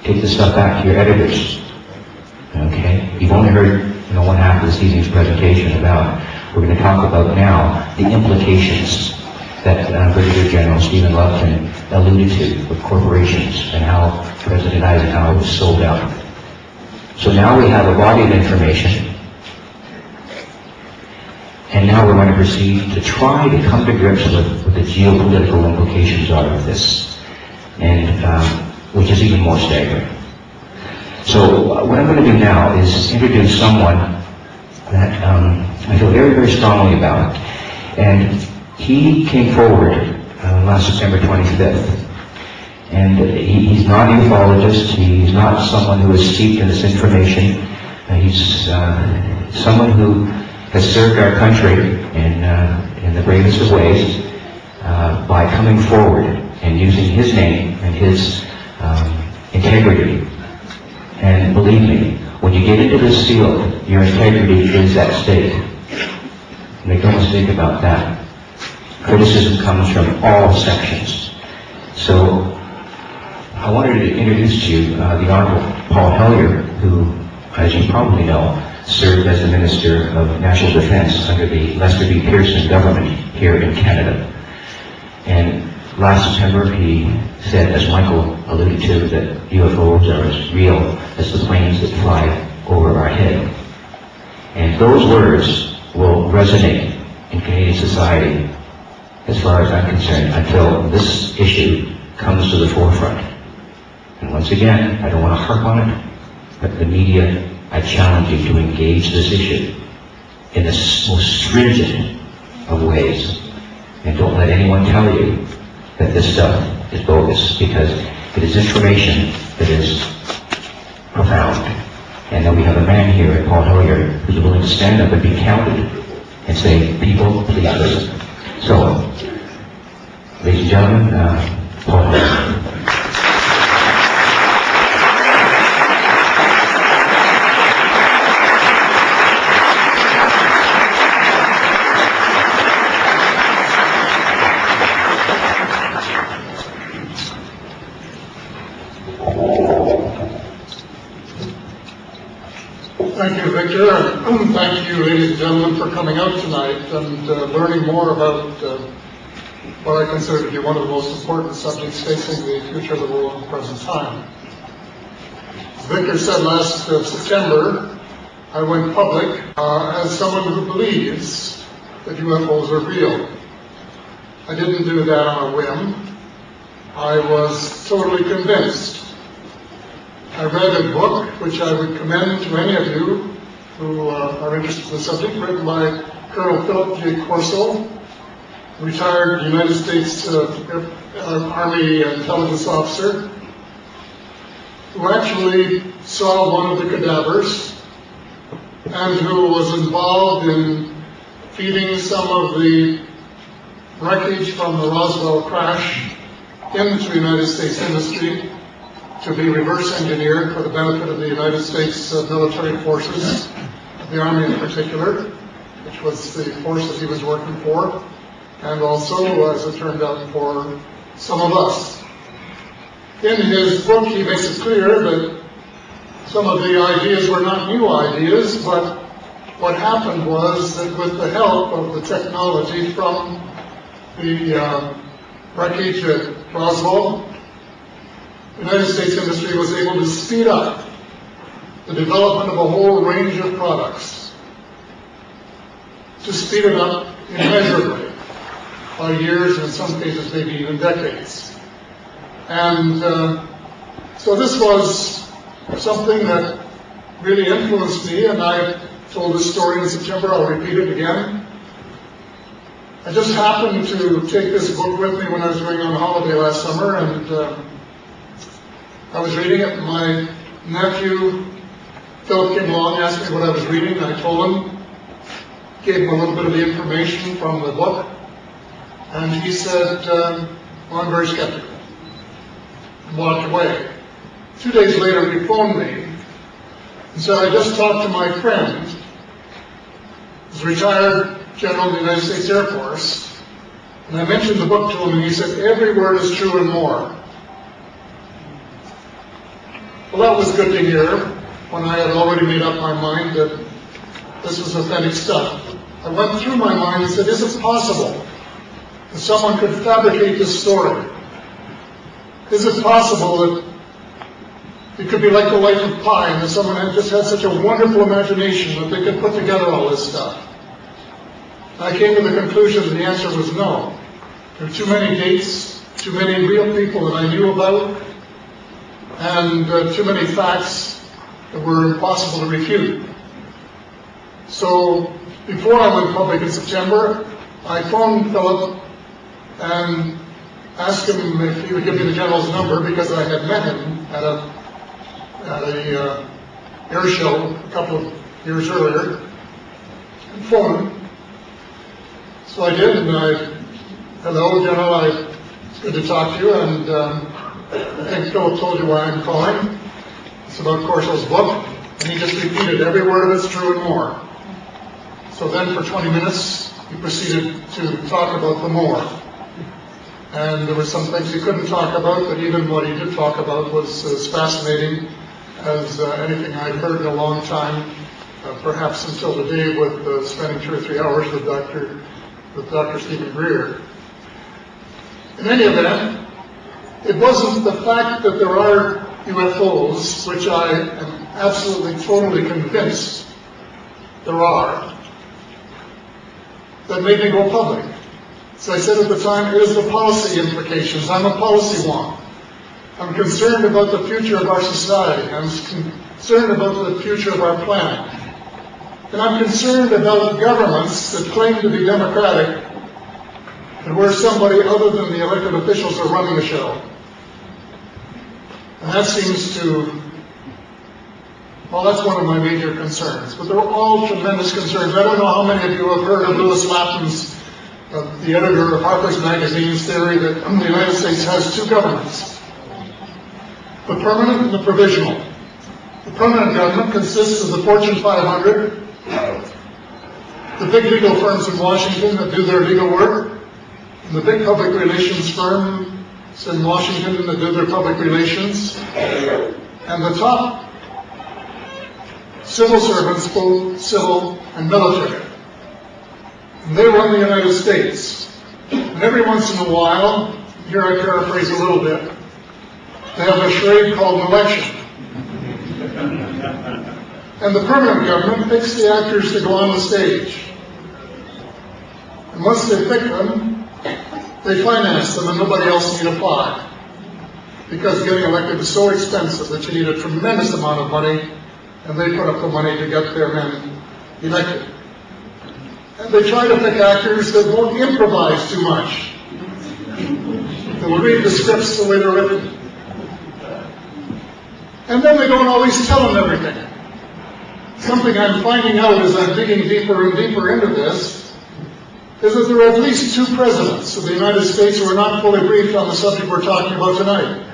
take this stuff back to your editors. Okay? You've only heard, one half of this evening's presentation about. We're going to talk about now the implications that Brigadier General Stephen Lufkin alluded to with corporations and how President Eisenhower was sold out. So now we have a body of information, and now we're going to proceed to try to come to grips with what the geopolitical implications are of this, and which is even more staggering. So what I'm going to do now is introduce someone that I feel very, very strongly about, and he came forward last September 25th. And he's not an ufologist. He's not someone who is steeped in this information. He's someone who has served our country in the bravest of ways by coming forward and using his name and his integrity. And believe me, when you get into this field, your integrity is at stake. Make no mistake about that. Criticism comes from all sections. So I wanted to introduce to you the Honorable Paul Hellyer, who, as you probably know, served as the Minister of National Defense under the Lester B. Pearson government here in Canada. And last September he said, as Michael alluded to, that UFOs are as real as the planes that fly over our head. And those words will resonate in Canadian society, as far as I'm concerned, until this issue comes to the forefront. And once again, I don't want to harp on it, but the media, I challenge you to engage this issue in the most stringent of ways. And don't let anyone tell you that this stuff is bogus, because it is information that is profound. And then we have a man here, Paul Hellyer, who's willing to stand up and be counted and say, people, please listen. So, ladies and gentlemen, Paul Hellyer. Thank you, Victor, and thank you, ladies and gentlemen, for coming out tonight and learning more about what I consider to be one of the most important subjects facing the future of the world at the present time. As Victor said last September, I went public as someone who believes that UFOs are real. I didn't do that on a whim. I was totally convinced. I read a book, which I would commend to any of you who are interested in the subject, written by Colonel Philip J. Corso, retired United States Army intelligence officer, who actually saw one of the cadavers and who was involved in feeding some of the wreckage from the Roswell crash into United States industry to be reverse engineered for the benefit of the United States military forces, the Army in particular, which was the force that he was working for, and also, as it turned out, for some of us. In his book, he makes it clear that some of the ideas were not new ideas, but what happened was that with the help of the technology from the wreckage at Roswell, the United States industry was able to speed up the development of a whole range of products, to speed it up immeasurably by years, and in some cases maybe even decades. And so this was something that really influenced me, and I told this story in September. I'll repeat it again. I just happened to take this book with me when I was going on holiday last summer, and I was reading it. My nephew, Philip, came along, asked me what I was reading, and I told him, gave him a little bit of the information from the book, and he said, well, I'm very skeptical, and walked away. 2 days later, he phoned me and said, I just talked to my friend, who's a retired general of the United States Air Force, and I mentioned the book to him, and he said, every word is true and more. Well, that was good to hear when I had already made up my mind that this was authentic stuff. I went through my mind and said, is it possible that someone could fabricate this story? Is it possible that it could be like the life of Pi and that someone had just had such a wonderful imagination that they could put together all this stuff? I came to the conclusion that the answer was no. There were too many dates, too many real people that I knew about, and too many facts that were impossible to refute. So before I went public in September, I phoned Philip and asked him if he would give me the general's number, because I had met him at a air show a couple of years earlier, and phoned him. So I did, and hello, General, it's good to talk to you, and I think Philip told you why I'm calling. It's about Corshell's book, and he just repeated every word of it's true and more. So then for 20 minutes, he proceeded to talk about the more. And there were some things he couldn't talk about, but even what he did talk about was as fascinating as anything I'd heard in a long time, perhaps until today with spending 2 or 3 hours with Dr. Stephen Greer. In any event, it wasn't the fact that there are UFOs, which I am absolutely, totally convinced there are, that made me go public. As I said at the time, it is the policy implications. I'm a policy wonk. I'm concerned about the future of our society. I'm concerned about the future of our planet. And I'm concerned about governments that claim to be democratic and where somebody other than the elected officials are running the show. And that seems to, well, that's one of my major concerns. But they're all tremendous concerns. I don't know how many of you have heard of Lewis Lapham's, the editor of Harper's Magazine's theory that the United States has 2 governments, the permanent and the provisional. The permanent government consists of the Fortune 500, the big legal firms in Washington that do their legal work, and the big public relations firms in Washington that do their public relations, and the top civil servants, both civil and military. And they run the United States. And every once in a while, here I paraphrase a little bit, they have a charade called an election. And the permanent government picks the actors to go on the stage. And once they pick them, they finance them and nobody else need apply. Because getting elected is so expensive that you need a tremendous amount of money, and they put up the money to get their men elected. And they try to pick actors that won't improvise too much. They will read the scripts the way they're written. And then they don't always tell them everything. Something I'm finding out as I'm digging deeper and deeper into this is that there are at least 2 presidents of the United States who are not fully briefed on the subject we're talking about tonight.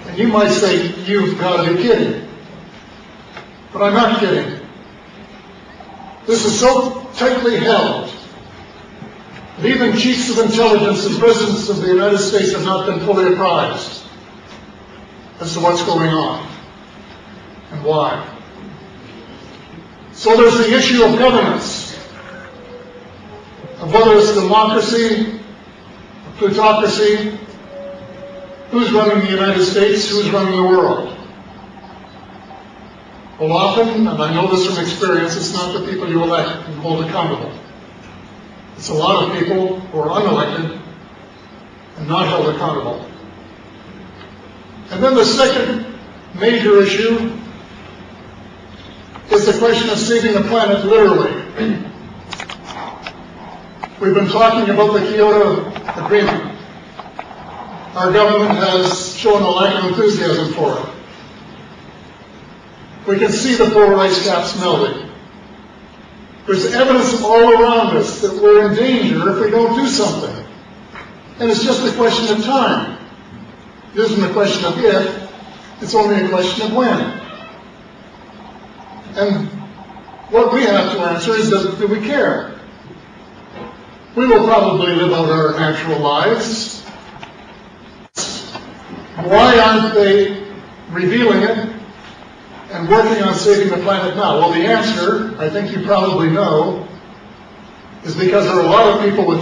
And you might say, you've got to be kidding. But I'm not kidding. This is so tightly held that even chiefs of intelligence and presidents of the United States have not been fully apprised as to what's going on and why. So there's the issue of governance, of whether it's democracy, plutocracy, who's running the United States, who's running the world. Well, often, and I know this from experience, it's not the people you elect and hold accountable. It's a lot of people who are unelected and not held accountable. And then the second major issue is the question of saving the planet literally. We've been talking about the Kyoto Agreement. Our government has shown a lack of enthusiasm for it. We can see the polar ice caps melting. There's evidence all around us that we're in danger if we don't do something. And it's just a question of time. It isn't a question of if, it's only a question of when. And what we have to answer is, do we care? We will probably live out our natural lives. Why aren't they revealing it and working on saving the planet now? Well, the answer, I think you probably know, is because there are a lot of people with